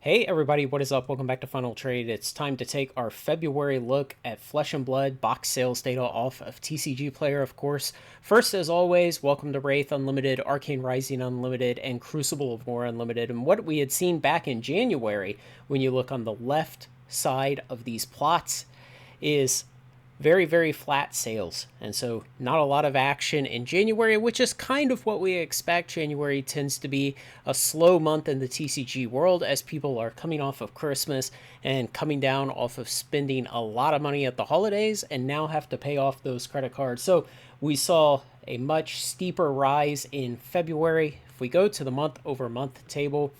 Hey everybody, what is up? Welcome back to Final Trade. It's time to take our February look at Flesh and Blood box sales data off of TCG Player, of course. First, as always, welcome to Wraith Unlimited, Arcane Rising Unlimited, and Crucible of War Unlimited. And what we had seen back in January, when you look on the left side of these plots, is very, very flat sales. And so not a lot of action in January, which is kind of what we expect. January tends to be a slow month in the TCG world as people are coming off of Christmas and coming down off of spending a lot of money at the holidays and now have to pay off those credit cards. So we saw a much steeper rise in February. If we go to the month over month table,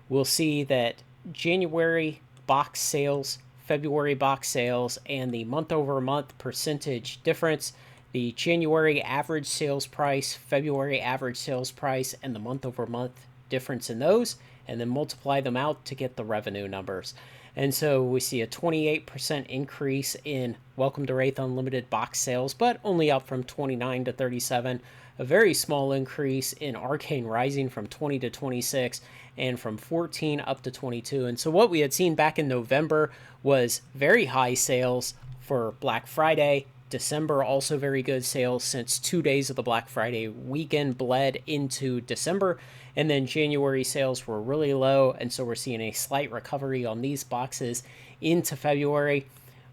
we'll see that January box sales, February box sales, and the month over month percentage difference, the January average sales price, February average sales price, and the month over month difference in those, and then multiply them out to get the revenue numbers. And so we see a 28% increase in Welcome to Wraith Unlimited box sales, but only up from 29 to 37. A very small increase in Arcane Rising from 20 to 26 and from 14 up to 22. And so what we had seen back in November was very high sales for Black Friday. December also very good sales since 2 days of the Black Friday weekend bled into December. And then January sales were really low. And so we're seeing a slight recovery on these boxes into February.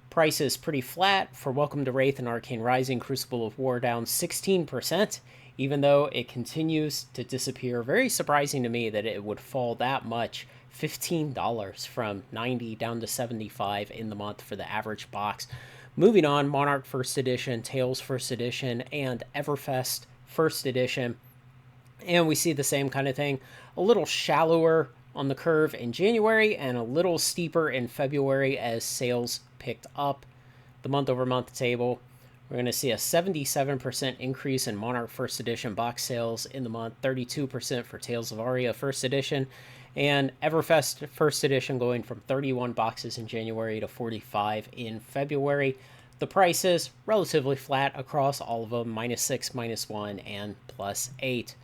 Prices pretty flat for Welcome to Wraith and Arcane Rising. Crucible of War down 16%, even though it continues to disappear. Very surprising to me that it would fall that much. $15 from 90 down to 75 in the month for the average box. Moving on, Monarch First Edition, Tales First Edition, and Everfest First Edition. And we see the same kind of thing. A little shallower on the curve in January and a little steeper in February as sales picked up. The month over month table, we're going to see a 77% increase in Monarch First Edition box sales in the month, 32% for Tales of Aria First Edition, and Everfest First Edition going from 31 boxes in January to 45 in February. The prices relatively flat across all of them, -6, -1, and +8.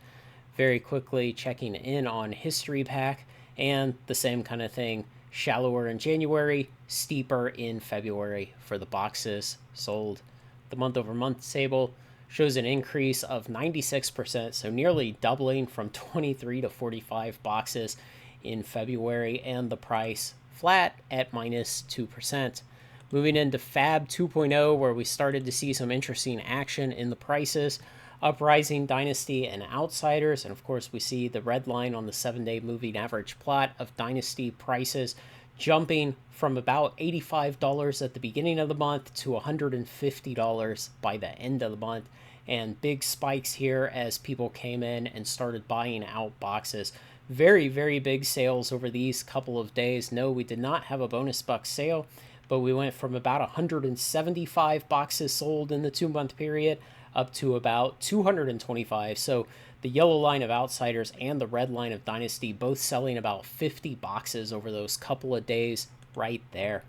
Very quickly checking in on History Pack, and the same kind of thing. Shallower in January, steeper in February for the boxes sold. The month over month table shows an increase of 96%, so nearly doubling from 23 to 45 boxes in February, and the price flat at -2%. Moving into FAB 2.0, where we started to see some interesting action in the prices. Uprising, Dynasty, and Outsiders, and of course we see the red line on the 7-day moving average plot of Dynasty prices jumping from about $85 at the beginning of the month to $150 by the end of the month, and big spikes here as people came in and started buying out boxes. Very, very big sales over these couple of days. No, we did not have a bonus buck sale, but we went from about 175 boxes sold in the 2-month period up to about 225. So the yellow line of Outsiders and the red line of Dynasty both selling about 50 boxes over those couple of days right there.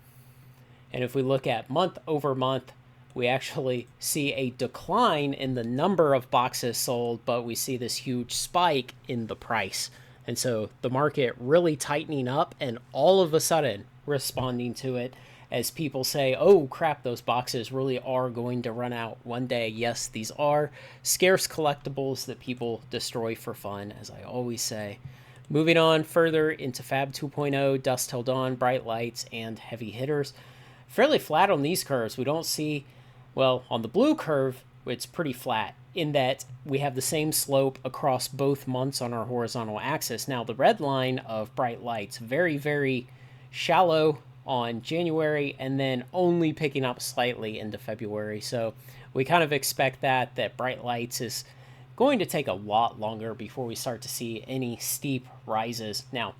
And if we look at month over month, we actually see a decline in the number of boxes sold, but we see this huge spike in the price. And so the market really tightening up and all of a sudden responding to it as people say, oh crap, those boxes really are going to run out one day. Yes, these are scarce collectibles that people destroy for fun, as I always say. Moving on further into FAB 2.0, Dusk Till Dawn, Bright Lights, and Heavy Hitters. Fairly flat on these curves. We don't see, well, on the blue curve, it's pretty flat in that we have the same slope across both months on our horizontal axis. Now, the red line of Bright Lights, very, very shallow on January and then only picking up slightly into February. So we kind of expect that Bright Lights is going to take a lot longer before we start to see any steep rises. Now,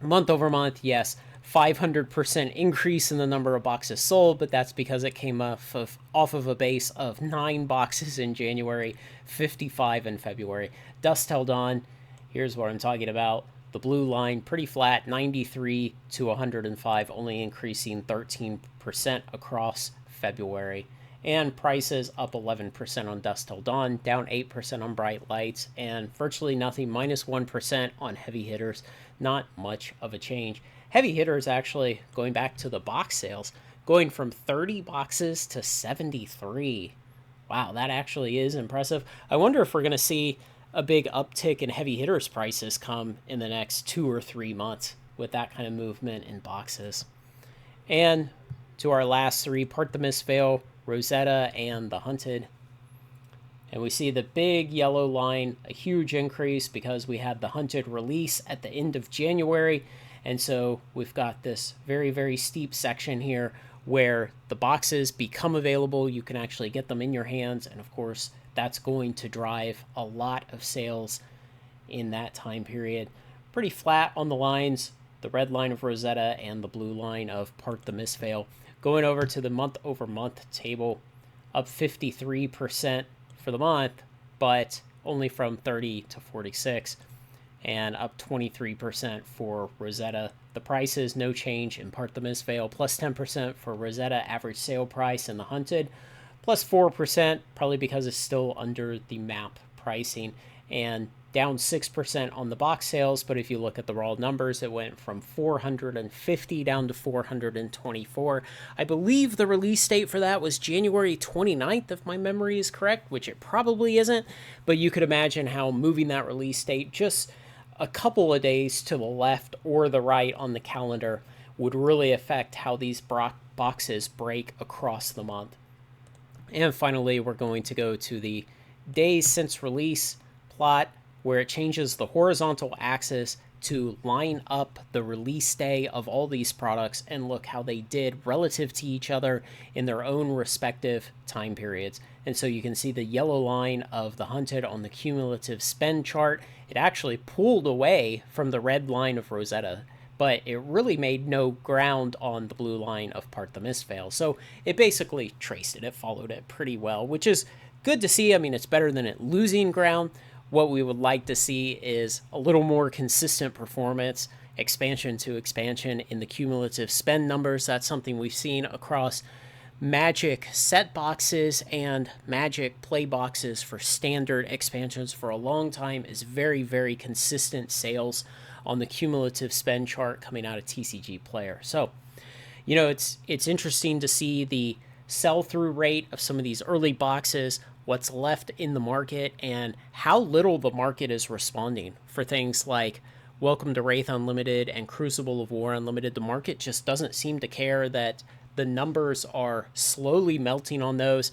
month over month, yes, 500% increase in the number of boxes sold, but that's because it came off of a base of 9 boxes in January, 55 in February. Dusk Till Dawn, here's what I'm talking about. The blue line, pretty flat, 93 to 105, only increasing 13% across February. And prices up 11% on Dusk Till Dawn, down 8% on Bright Lights, and virtually nothing, -1% on Heavy Hitters. not much of a change. Heavy hitters actually, going back to the box sales, going from 30 boxes to 73. Wow, that actually is impressive. I wonder if we're going to see a big uptick in heavy hitters prices come in the next 2 or 3 months with that kind of movement in boxes. And to our last three, Part the Mistveil, Rosetta, and the Hunted. And we see the big yellow line, a huge increase because we had the Hunted release at the end of January. And so we've got this very, very steep section here where the boxes become available. You can actually get them in your hands. And of course, that's going to drive a lot of sales in that time period. Pretty flat on the lines, the red line of Rosetta and the blue line of Part the Mistveil. Going over to the month-over-month table, up 53% for the month, but only from 30 to 46, and up 23% for Rosetta. The prices, no change in Part the Mistveil, plus 10% for Rosetta average sale price in the Hunted, plus 4%, probably because it's still under the map pricing, and down 6% on the box sales. But if you look at the raw numbers, it went from 450 down to 424. I believe the release date for that was January 29th, if my memory is correct, which it probably isn't. But you could imagine how moving that release date just a couple of days to the left or the right on the calendar would really affect how these boxes break across the month. And finally, we're going to go to the days since release plot, where it changes the horizontal axis to line up the release day of all these products and look how they did relative to each other in their own respective time periods. And so you can see the yellow line of the Hunted on the cumulative spend chart. It actually pulled away from the red line of Rosetta, but it really made no ground on the blue line of Part the Mistveil. So it basically traced it. It followed it pretty well, which is good to see. I mean, it's better than it losing ground. What we would like to see is a little more consistent performance, expansion to expansion in the cumulative spend numbers. That's something we've seen across Magic set boxes and Magic play boxes for standard expansions for a long time, is very, very consistent sales on the cumulative spend chart coming out of TCG Player. So, you know, it's interesting to see the sell-through rate of some of these early boxes, what's left in the market, and how little the market is responding for things like Welcome to Wraith Unlimited and Crucible of War Unlimited. The market just doesn't seem to care that the numbers are slowly melting on those.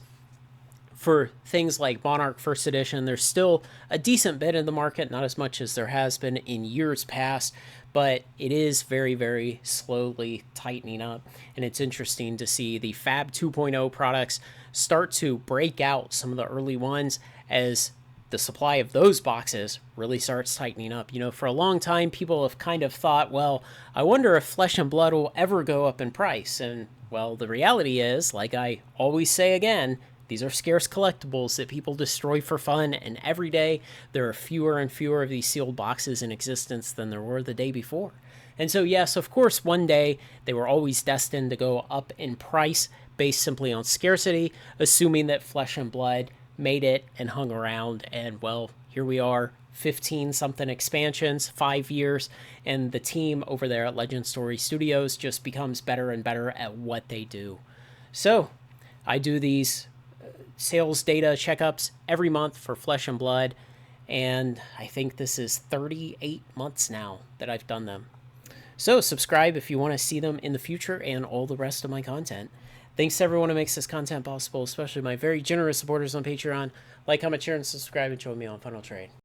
For things like Monarch First Edition, there's still a decent bit in the market, not as much as there has been in years past, but it is very, very slowly tightening up. And it's interesting to see the FAB 2.0 products start to break out some of the early ones as the supply of those boxes really starts tightening up. You know, for a long time, people have kind of thought, well, I wonder if Flesh and Blood will ever go up in price. And, well, the reality is, like I always say again, these are scarce collectibles that people destroy for fun, and every day there are fewer and fewer of these sealed boxes in existence than there were the day before. And so, yes, of course, one day they were always destined to go up in price based simply on scarcity, assuming that Flesh and Blood made it and hung around. And, well, here we are, 15-something expansions, 5 years, and the team over there at Legend Story Studios just becomes better and better at what they do. So, I do these sales data checkups every month for Flesh and Blood, and I think this is 38 months now that I've done them. So subscribe if you want to see them in the future and all the rest of my content. Thanks to everyone who makes this content possible, especially my very generous supporters on Patreon. Like, comment, share, and subscribe, and join me on Funnel Trade.